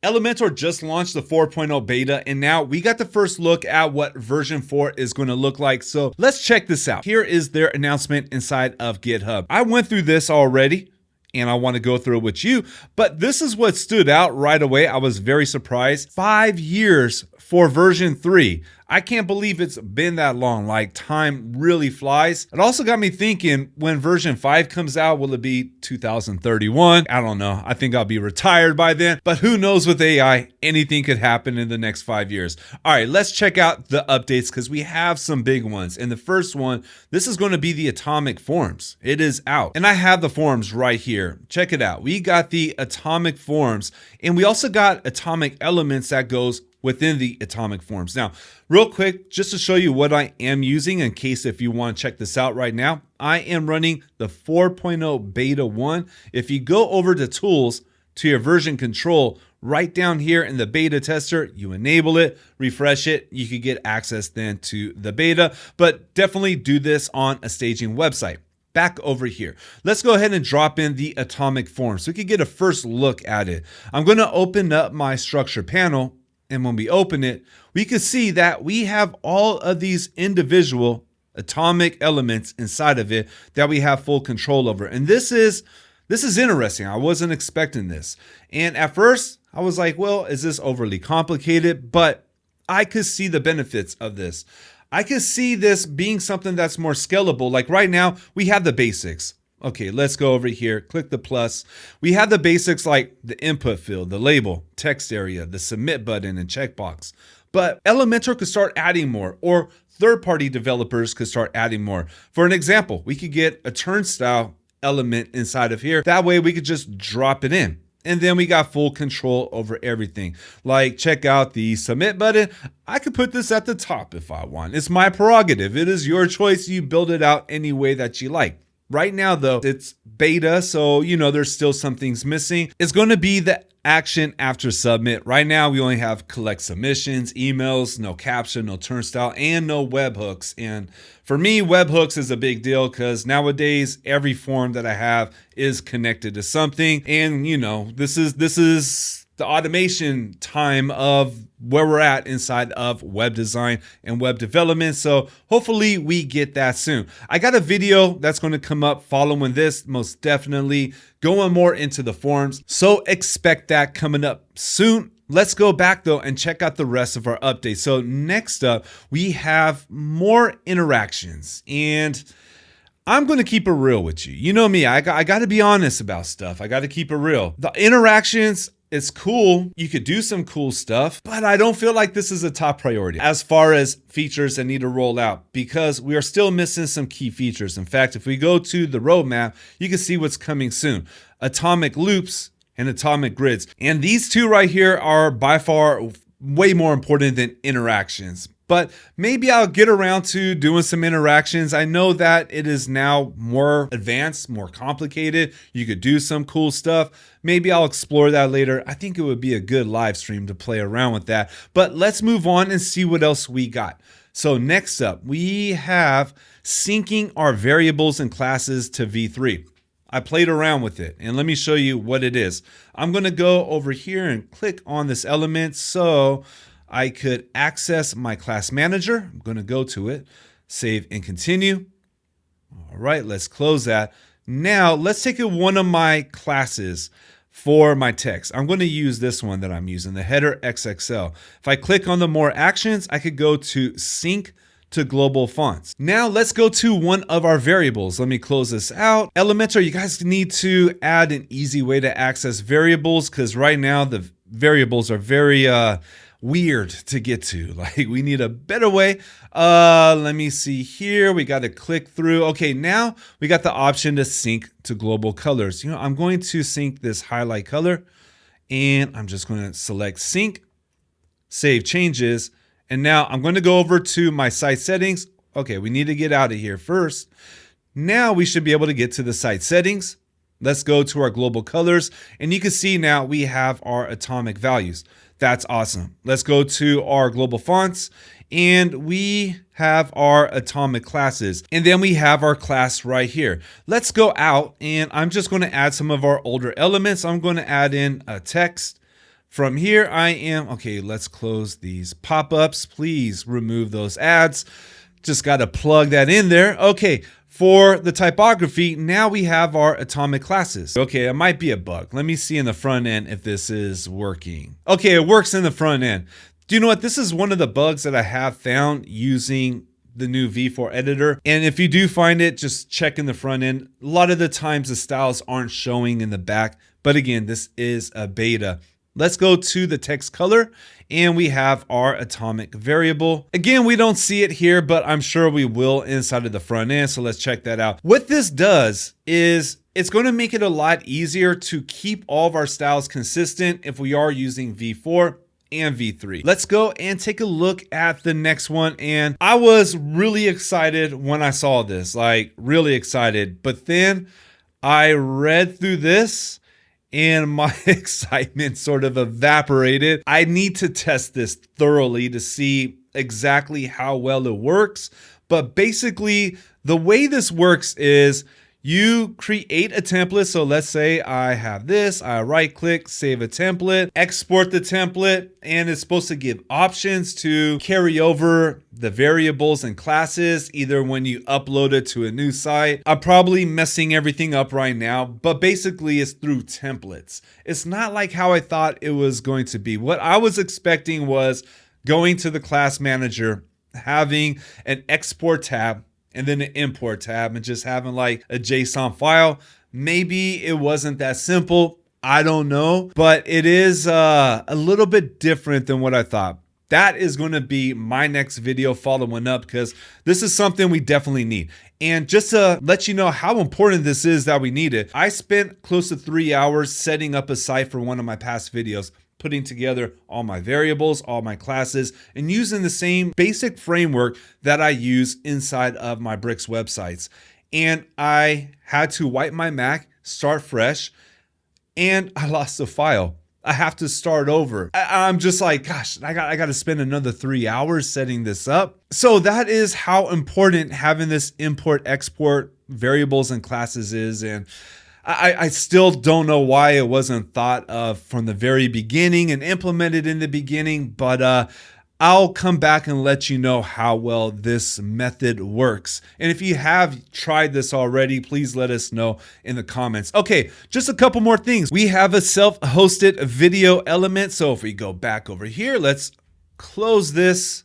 Elementor just launched the 4.0 beta, and now we got the first look at what version 4 is going to look like. So let's check this out. Here is their announcement inside of GitHub. I went through this already, and I want to go through it with you, but this is what stood out right away. I was very surprised. 5 years for version 3. I can't believe it's been that long. Like, time really flies. It also got me thinking, when version 5 comes out, will it be 2031? I don't know. I think I'll be retired by then, but who knows with AI, anything could happen in the next 5 years. All right, let's check out the updates because we have some big ones. And the first one, this is going to be the atomic forms. It is out. And I have the forms right here. Check it out. We got the atomic forms, and we also got atomic elements that goes within the atomic forms. Now, real quick, just to show you what I am using in case if you want to check this out right now, I am running the 4.0 beta 1. If you go over to tools to your version control, right down here in the beta tester, you enable it, refresh it, you could get access then to the beta, but definitely do this on a staging website. Back over here, let's go ahead and drop in the atomic form so we can get a first look at it. I'm going to open up my structure panel, and when we open it, we can see that we have all of these individual atomic elements inside of it that we have full control over. And this is interesting. I wasn't expecting this. And at first I was like, well, is this overly complicated? But I could see the benefits of this. I could see this being something that's more scalable. Like right now we have the basics. Okay, let's go over here, click the plus. We have the basics like the input field, the label, text area, the submit button, and checkbox. But Elementor could start adding more, or third-party developers could start adding more. For an example, we could get a turnstile element inside of here. That way we could just drop it in. And then we got full control over everything. Like, check out the submit button. I could put this at the top if I want. It's my prerogative. It is your choice. You build it out any way that you like. Right now, though, it's beta, so, there's still some things missing. It's going to be the action after submit. Right now, we only have collect submissions, emails, no caption, no turnstile, and no webhooks. And for me, webhooks is a big deal because nowadays, every form that I have is connected to something. And, this is the automation time of where we're at inside of web design and web development. So hopefully we get that soon. I got a video that's going to come up following this, most definitely going more into the forms. So expect that coming up soon. Let's go back though and check out the rest of our updates. So next up, we have more interactions, and I'm going to keep it real with you. You know me, I got to be honest about stuff. I got to keep it real. The interactions, it's cool. You could do some cool stuff, but I don't feel like this is a top priority as far as features that need to roll out because we are still missing some key features. In fact, if we go to the roadmap, you can see what's coming soon. Atomic loops and atomic grids. And these two right here are by far way more important than interactions. But maybe I'll get around to doing some interactions. I know that it is now more advanced, more complicated. You could do some cool stuff. Maybe I'll explore that later. I think it would be a good live stream to play around with that. But let's move on and see what else we got. So next up, we have syncing our variables and classes to V3. I played around with it, and let me show you what it is. I'm going to go over here and click on this element so I could access my class manager. I'm going to go to it, save and continue. All right, let's close that. Now let's take one of my classes for my text. I'm going to use this one that I'm using, the header XXL. If I click on the more actions, I could go to sync to global fonts. Now let's go to one of our variables. Let me close this out. Elementor, you guys need to add an easy way to access variables because right now the variables are very weird to get to. Like, we need a better way. Let me see here. We got to click through. Okay, now we got the option to sync to global colors. I'm going to sync this highlight color, and I'm just going to select sync, save changes. And now I'm going to go over to my site settings. Okay, we need to get out of here first. Now we should be able to get to the site settings. Let's go to our global colors, and you can see now we have our atomic values. That's awesome. Let's go to our global fonts, and we have our atomic classes, and then we have our class right here. Let's go out, and I'm just going to add some of our older elements. I'm going to add in a text. From here, okay, let's close these pop-ups. Please remove those ads. Just got to plug that in there. Okay, for the typography, now we have our atomic classes. Okay, it might be a bug. Let me see in the front end if this is working. Okay, it works in the front end. Do you know what? This is one of the bugs that I have found using the new V4 editor. And if you do find it, just check in the front end. A lot of the times the styles aren't showing in the back. But again, this is a beta. Let's go to the text color and we have our atomic variable. Again, we don't see it here, but I'm sure we will inside of the front end. So let's check that out. What this does is it's going to make it a lot easier to keep all of our styles consistent if we are using V4 and V3. Let's go and take a look at the next one. And I was really excited when I saw this, like really excited. But then I read through this and my excitement sort of evaporated. I need to test this thoroughly to see exactly how well it works. But basically, the way this works is you create a template. So let's say I have this, I right click, save a template, export the template, and it's supposed to give options to carry over the variables and classes, either when you upload it to a new site. I'm probably messing everything up right now, but basically it's through templates. It's not like how I thought it was going to be. What I was expecting was going to the class manager, having an export tab, and then an import tab and just having like a JSON file. Maybe it wasn't that simple. I don't know, but it is a little bit different than what I thought. That is going to be my next video following up because this is something we definitely need. And just to let you know how important this is that we need it, I spent close to 3 hours setting up a site for one of my past videos, putting together all my variables, all my classes, and using the same basic framework that I use inside of my Bricks websites. And I had to wipe my Mac, start fresh, and I lost the file. I have to start over. I'm just like, gosh, I got to spend another 3 hours setting this up. So that is how important having this import, export variables and classes is. And I still don't know why it wasn't thought of from the very beginning and implemented in the beginning, but I'll come back and let you know how well this method works. And if you have tried this already, please let us know in the comments. Okay, just a couple more things. We have a self-hosted video element. So if we go back over here, let's close this,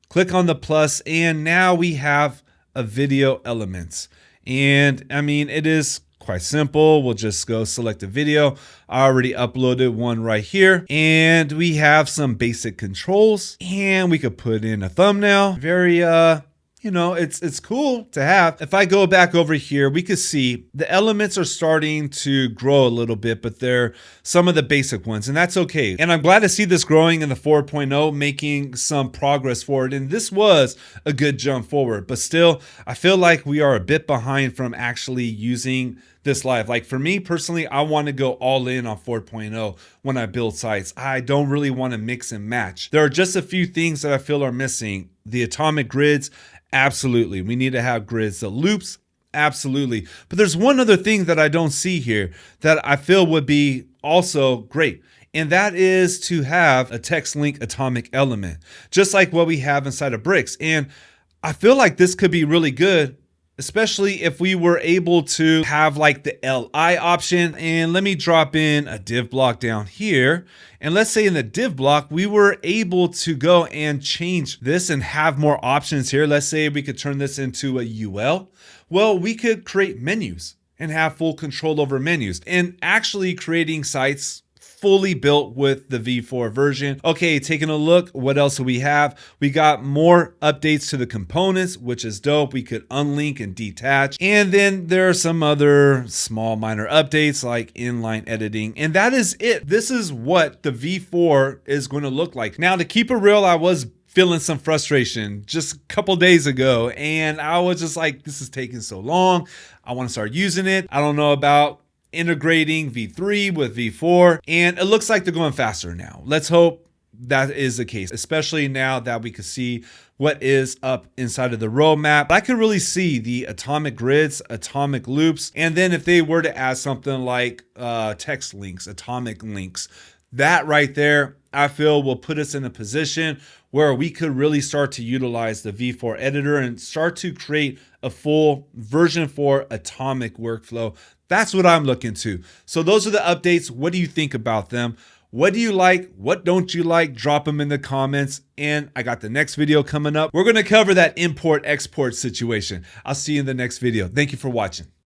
click on the plus, and now we have a video element. And I mean, it is quite simple. We'll just go select a video. I already uploaded one right here. And we have some basic controls and we could put in a thumbnail. Very, you know, it's cool to have. If I go back over here, we could see the elements are starting to grow a little bit, but they're some of the basic ones, and that's okay. And I'm glad to see this growing in the 4.0, making some progress forward. And this was a good jump forward, but still, I feel like we are a bit behind from actually using this live. Like for me personally, I want to go all in on 4.0 when I build sites. I don't really want to mix and match. There are just a few things that I feel are missing. The atomic grids, absolutely. We need to have grids. The loops, absolutely. But there's one other thing that I don't see here that I feel would be also great. And that is to have a text link atomic element, just like what we have inside of Bricks. And I feel like this could be really good, especially if we were able to have like the LI option. And let me drop in a div block down here. And let's say in the div block, we were able to go and change this and have more options here. Let's say we could turn this into a UL. Well, we could create menus and have full control over menus and actually creating sites fully built with the V4 version. Okay, taking a look, what else do we have? We got more updates to the components, which is dope. We could unlink and detach. And then there are some other small minor updates like inline editing. And that is it. This is what the V4 is going to look like. Now, to keep it real, I was feeling some frustration just a couple days ago. And I was just like, this is taking so long. I want to start using it. I don't know about integrating V3 with V4, and it looks like they're going faster now. Let's hope that is the case, especially now that we can see what is up inside of the roadmap. I can really see the atomic grids, atomic loops, and then if they were to add something like text links, atomic links, That right there, I feel, will put us in a position where we could really start to utilize the V4 editor and start to create a full version 4 atomic workflow. That's what I'm looking to. So those are the updates. What do you think about them? What do you like? What don't you like? Drop them in the comments. And I got the next video coming up. We're going to cover that import-export situation. I'll see you in the next video. Thank you for watching.